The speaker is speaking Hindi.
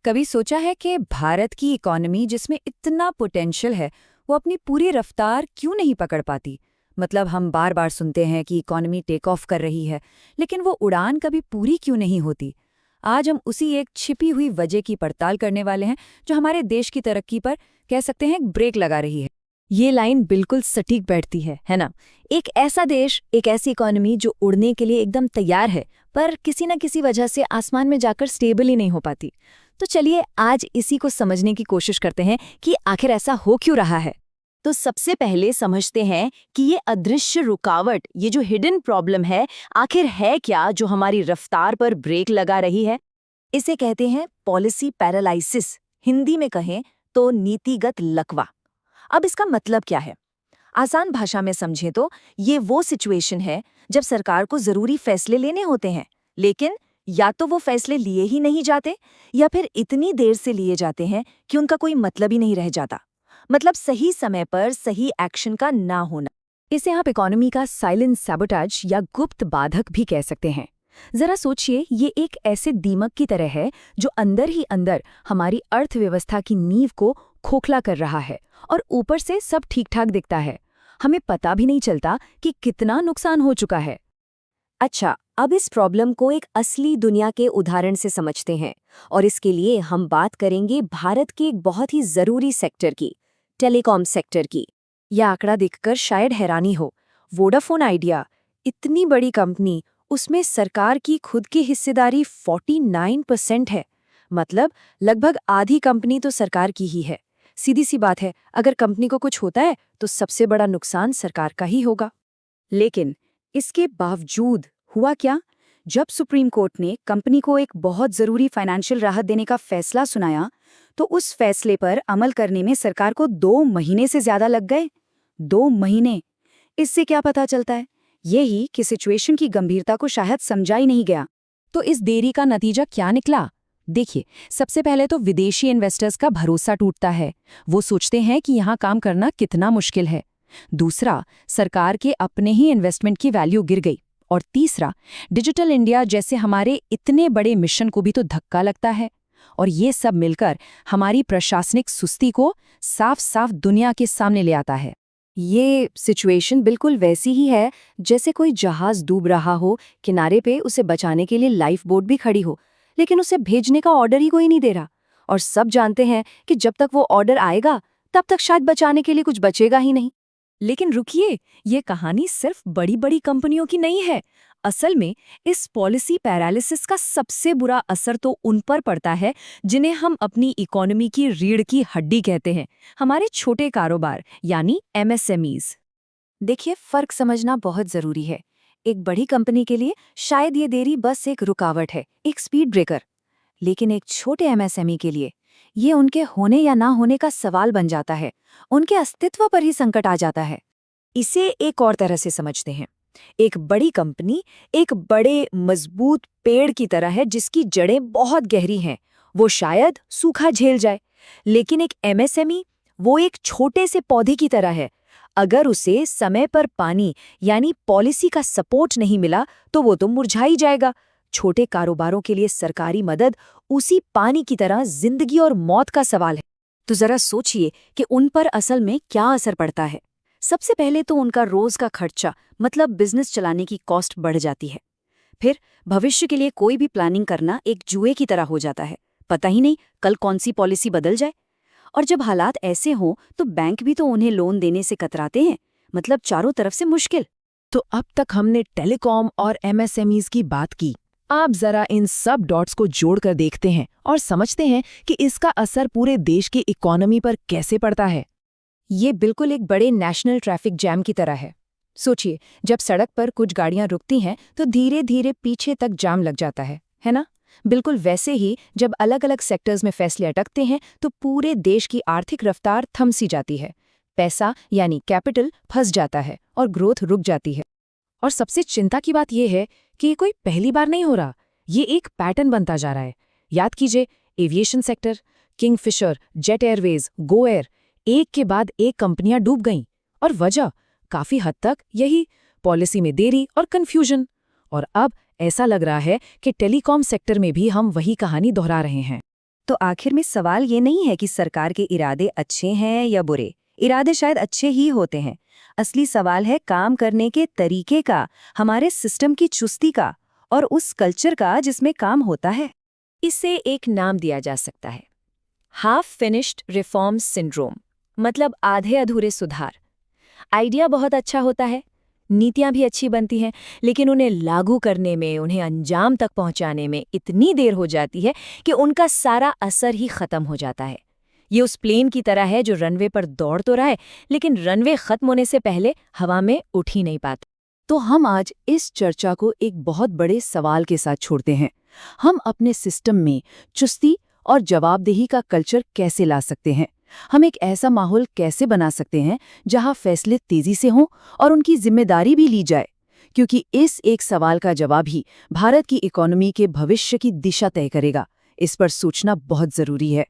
कभी सोचा है कि भारत की इकोनॉमी जिसमें इतना पोटेंशियल है वो अपनी पूरी रफ्तार क्यों नहीं पकड़ पाती। मतलब हम बार बार सुनते हैं कि इकोनॉमी टेक ऑफ कर रही है, लेकिन वो उड़ान कभी पूरी क्यों नहीं होती। आज हम उसी एक छिपी हुई वजह की पड़ताल करने वाले हैं जो हमारे देश की तरक्की पर कह सकते हैं एक ब्रेक लगा रही है। ये लाइन बिल्कुल सटीक बैठती है ना। एक ऐसा देश, एक ऐसी इकोनॉमी जो उड़ने के लिए एकदम तैयार है, पर किसी न किसी वजह से आसमान में जाकर स्टेबल ही नहीं हो पाती। तो चलिए आज इसी को समझने की कोशिश करते हैं कि आखिर ऐसा हो क्यों रहा है। तो सबसे पहले समझते हैं कि ये अदृश्य रुकावट, ये जो हिडन प्रॉब्लम है, आखिर है क्या जो हमारी रफ्तार पर ब्रेक लगा रही है। इसे कहते हैं पॉलिसी पैरालाइसिस, हिंदी में कहें तो नीतिगत लकवा। अब इसका मतलब क्या है? आसान भाषा में समझें तो ये वो सिचुएशन है जब सरकार को जरूरी फैसले लेने होते हैं, लेकिन या तो वो फैसले लिए ही नहीं जाते या फिर इतनी देर से लिए जाते हैं कि उनका कोई मतलब ही नहीं रह जाता। मतलब सही समय पर सही एक्शन का ना होना। इसे आप इकोनॉमी का साइलेंट सैबोटेज या गुप्त बाधक भी कह सकते हैं। जरा सोचिए, ये एक ऐसे दीमक की तरह है जो अंदर ही अंदर हमारी अर्थव्यवस्था की नींव को खोखला कर रहा है और ऊपर से सब ठीक ठाक दिखता है। हमें पता भी नहीं चलता कि कितना नुकसान हो चुका है। अच्छा, अब इस प्रॉब्लम को एक असली दुनिया के उदाहरण से समझते हैं, और इसके लिए हम बात करेंगे भारत के एक बहुत ही जरूरी सेक्टर की, टेलीकॉम सेक्टर की। यह आंकड़ा देखकर शायद हैरानी हो, वोडाफोन आइडिया, इतनी बड़ी कंपनी, उसमें सरकार की खुद की हिस्सेदारी 49% है। मतलब लगभग आधी कंपनी तो सरकार की ही है। सीधी सी बात है, अगर कंपनी को कुछ होता है तो सबसे बड़ा नुकसान सरकार का ही होगा। लेकिन इसके बावजूद हुआ क्या? जब सुप्रीम कोर्ट ने कंपनी को एक बहुत जरूरी फाइनेंशियल राहत देने का फैसला सुनाया, तो उस फैसले पर अमल करने में सरकार को 2 महीने से ज्यादा लग गए। 2 महीने। इससे क्या पता चलता है? यही कि सिचुएशन की गंभीरता को शायद समझा ही नहीं गया। तो इस देरी का नतीजा क्या निकला? देखिए, सबसे पहले तो विदेशी इन्वेस्टर्स का भरोसा टूटता है। वो सोचते हैं कि यहाँ काम करना कितना मुश्किल है। दूसरा, सरकार के अपने ही इन्वेस्टमेंट की वैल्यू गिर गई। और तीसरा, डिजिटल इंडिया जैसे हमारे इतने बड़े मिशन को भी तो धक्का लगता है। और ये सब मिलकर हमारी प्रशासनिक सुस्ती को साफ साफ दुनिया के सामने ले आता है। ये सिचुएशन बिल्कुल वैसी ही है जैसे कोई जहाज डूब रहा हो, किनारे पे उसे बचाने के लिए लाइफ बोट भी खड़ी हो, लेकिन उसे भेजने का ऑर्डर ही कोई नहीं दे रहा। और सब जानते हैं कि जब तक वो ऑर्डर आएगा तब तक शायद बचाने के लिए कुछ बचेगा ही नहीं। लेकिन रुकिए, ये कहानी सिर्फ बड़ी बड़ी कंपनियों की नहीं है। असल में इस पॉलिसी पैरालिसिस का सबसे बुरा असर तो उन पर पड़ता है जिन्हें हम अपनी इकोनॉमी की रीढ़ की हड्डी कहते हैं, हमारे छोटे कारोबार यानी एमएसएमईज। देखिए, फर्क समझना बहुत जरूरी है। एक बड़ी कंपनी के लिए शायद ये देरी बस एक रुकावट है, एक स्पीड ब्रेकर। लेकिन एक छोटे एमएसएमई के लिए ये उनके होने या ना होने का सवाल बन जाता है, उनके अस्तित्व पर ही संकट आ जाता है। इसे एक और तरह से समझते हैं। एक बड़ी कंपनी एक बड़े मजबूत पेड़ की तरह है जिसकी जड़ें बहुत गहरी हैं। वो शायद सूखा झेल जाए, लेकिन एक एमएसएमई वो एक छोटे से पौधे की तरह है। अगर उसे समय पर पानी यानी पॉलिसी का सपोर्ट नहीं मिला तो वो तो मुरझा ही जाएगा। छोटे कारोबारों के लिए सरकारी मदद उसी पानी की तरह जिंदगी और मौत का सवाल है। तो जरा सोचिए कि उन पर असल में क्या असर पड़ता है। सबसे पहले तो उनका रोज का खर्चा, मतलब बिजनेस चलाने की कॉस्ट बढ़ जाती है। फिर भविष्य के लिए कोई भी प्लानिंग करना एक जुए की तरह हो जाता है। पता ही नहीं कल कौन सी पॉलिसी बदल जाए। और जब हालात ऐसे हों तो बैंक भी तो उन्हें लोन देने से कतराते हैं। मतलब चारों तरफ से मुश्किल। तो अब तक हमने टेलीकॉम और एमएसएमईज की बात की। आप जरा इन सब डॉट्स को जोड़कर देखते हैं और समझते हैं कि इसका असर पूरे देश की इकोनॉमी पर कैसे पड़ता है। ये बिल्कुल एक बड़े नेशनल ट्रैफिक जैम की तरह है। सोचिए, जब सड़क पर कुछ गाड़ियां रुकती हैं तो धीरे धीरे पीछे तक जाम लग जाता है ना? बिल्कुल वैसे ही जब अलग अलग सेक्टर्स में फैसले अटकते हैं तो पूरे देश की आर्थिक रफ्तार थम सी जाती है। पैसा यानी कैपिटल फंस जाता है और ग्रोथ रुक जाती है। और सबसे चिंता की बात यह है कि ये कोई पहली बार नहीं हो रहा, ये एक पैटर्न बनता जा रहा है। याद कीजिए, aviation sector, Kingfisher, jet Airways, Go Air, एक के बाद एक कंपनियां डूब गईं। और वजह काफी हद तक यही, पॉलिसी में देरी और कंफ्यूजन। और अब ऐसा लग रहा है कि टेलीकॉम सेक्टर में भी हम वही कहानी दोहरा रहे हैं। तो आखिर में सवाल ये नहीं है कि सरकार के इरादे अच्छे हैं या बुरे। इरादे शायद अच्छे ही होते हैं। असली सवाल है काम करने के तरीके का, हमारे सिस्टम की चुस्ती का और उस कल्चर का जिसमें काम होता है। इसे एक नाम दिया जा सकता है, हाफ फिनिश्ड रिफॉर्म सिंड्रोम, मतलब आधे अधूरे सुधार। आइडिया बहुत अच्छा होता है, नीतियां भी अच्छी बनती हैं, लेकिन उन्हें लागू करने में, उन्हें अंजाम तक पहुंचाने में इतनी देर हो जाती है कि उनका सारा असर ही खत्म हो जाता है। ये उस प्लेन की तरह है जो रनवे पर दौड़ तो रहा है, लेकिन रनवे खत्म होने से पहले हवा में उठ ही नहीं पाता। तो हम आज इस चर्चा को एक बहुत बड़े सवाल के साथ छोड़ते हैं। हम अपने सिस्टम में चुस्ती और जवाबदेही का कल्चर कैसे ला सकते हैं? हम एक ऐसा माहौल कैसे बना सकते हैं जहां फैसले तेजी से हों और उनकी जिम्मेदारी भी ली जाए? क्योंकि इस एक सवाल का जवाब ही भारत की इकोनॉमी के भविष्य की दिशा तय करेगा। इस पर सोचना बहुत जरूरी है।